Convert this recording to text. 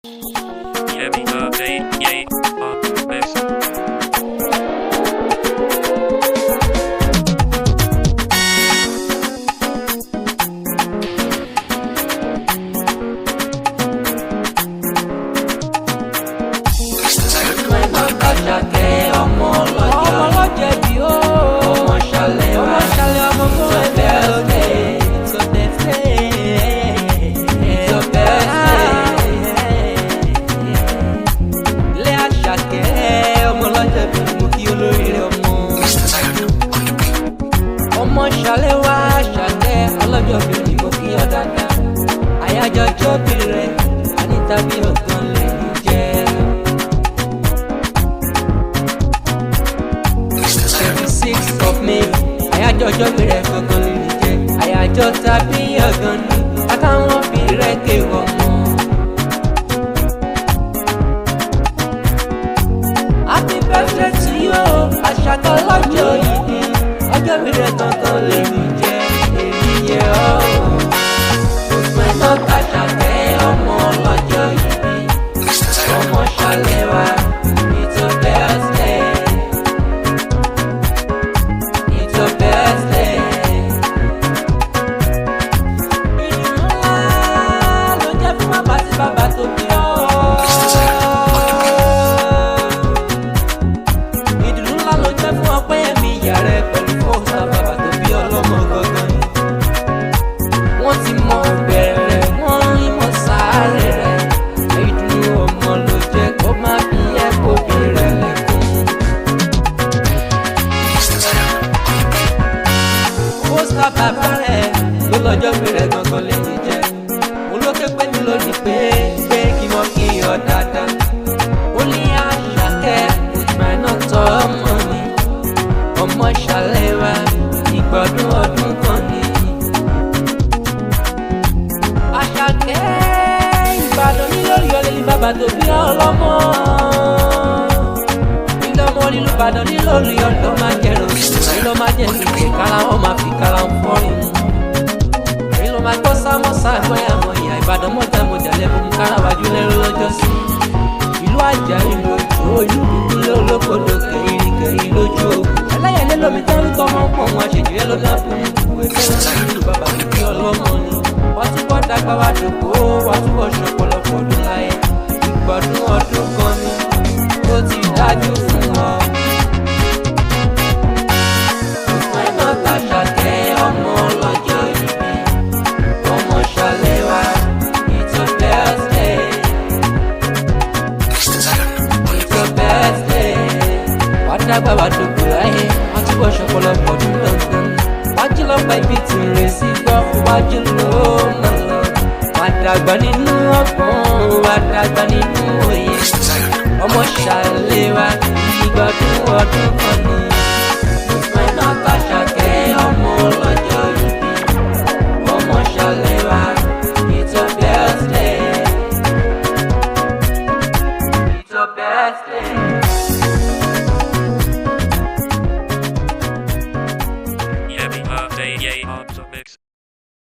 Heavy update, yay, this. Ṣàlẹ̀ wá ṣàlẹ̀ ọlọ́jọ́ bí ni mo kí ọ dáadáa. Àyájọ́ ọjọ́ bí rẹ̀ Anita bí ọ̀gán lè ní jẹ́. 26th of May àyájọ́ ọjọ́ bí rẹ̀ gangan lè ní jẹ́. Àyájọ́ tàbí ọ̀gán ni akáwọn bí rẹ̀ kéwọ́ mọ́. Happy birthday to you, Àṣàkẹ́ ọlọ́jọ́ yìí ni ọjọ́ bí rẹ̀ gangan lè ní jẹ́ èmi yẹ ọ́. Òpin náà Àṣàkẹ́ ọmọ ọlọ́jọ́ yìí ni ọmọ Ṣàlẹ̀ wá. It's your birthday. It's your birthday. Ìdùnnú ńlá ló jẹ́ fún bàbá tí bàbá tó bí ọ́. Ìdùnnú ńlá ló jẹ́ fún ọpẹ́ ẹ̀mí ìyá rẹ̀ pẹ̀lú fọ́ọ̀sà bàbá tó bí ọlọ́mọ gangan. Wọ́n ti mọ bẹ̀rẹ̀ wọ́n rí mọ sáré rẹ̀. Ìdùnnú ọmọ ló jẹ́ kó má bí ẹ̀kọ́ bí rẹ̀ lẹ́kùn. Fọ́ọ̀sà bàbá rẹ̀ ló lọ́jọ́ bí rẹ̀ gangan lè ní jẹ́. Olókè pẹ́ mi lónìí pé kí wọ́n kí ọ dáadáa. Ó ní Àṣàkẹ́ òjìmọ̀ náà tọ́ ọmọ mi. Ọmọ Ṣàlẹ̀ wá ìgbọ̀dún ọdún kan ni. Àṣàkẹ́ Ìbàdàn ní lórí ọlẹ́ ní bàbá tó bí ọlọ́mọ. Ìlọ́mọ nílùú Ìbàdàn ní lórí ọ̀dọ́ máa jẹ̀rọ. Ìlọ́ máa jẹ̀ lùkè kára wọn máa fi kára ń fọ́rin mu. Ìlọ́ máa gbọ́ sámọ́sá ẹ̀fọ́ ẹ̀mọ̀ ìyá Ìbàdàn mọ́jà lẹ́bùn kára wájú lẹ́rú lọ́jọ́ sí. Ìlú àjà ìlú òjò ìlú ìpínlẹ̀ olókodò kẹ̀yìn lójú ogun. Ẹlẹ́yẹlé lómi tó ń tọ́ mọ́ pọ̀ wọn àṣejù yẹn ló dá fún mi. Ìwé fẹ́ràn nínú bàbá mi kí ọlọ́mọ ni. Wọ́n túbọ̀ dàgbà wá dòkó, wọ́n túbọ̀ ṣọ̀pọ̀lọpọ̀ ọdún láyé. Ìgbọ̀dún ọdún kan ni ó ti dájú fún wọn. Òpin náà Àṣàkẹ́ ọmọ ọlọ́jọ́ ìbí, ọmọ Ṣàlẹ̀ wá. It's your birthday. It's your birthday. Wá dàgbà wá dòkó láyé, wọ́n túbọ̀ ṣọ̀pọ̀lọpọ̀ ọdún lọ́gbọ̀n. Wájú lọ́pàá ibi tí ń rè sí gbọ́, wájú ló mọ̀ lọ. Wá dàgbà nínú ọgbọ́n, wá dàgbà nínú òye. Ọmọ Ṣàlẹ̀ wá ìgbọ̀dún ọdún kan ni. Òpin náà Àṣàkẹ́ ọmọ ọlọ́jọ́ ìbí, ọmọ Ṣàlẹ̀ wá. It's your birthday. It's your birthday.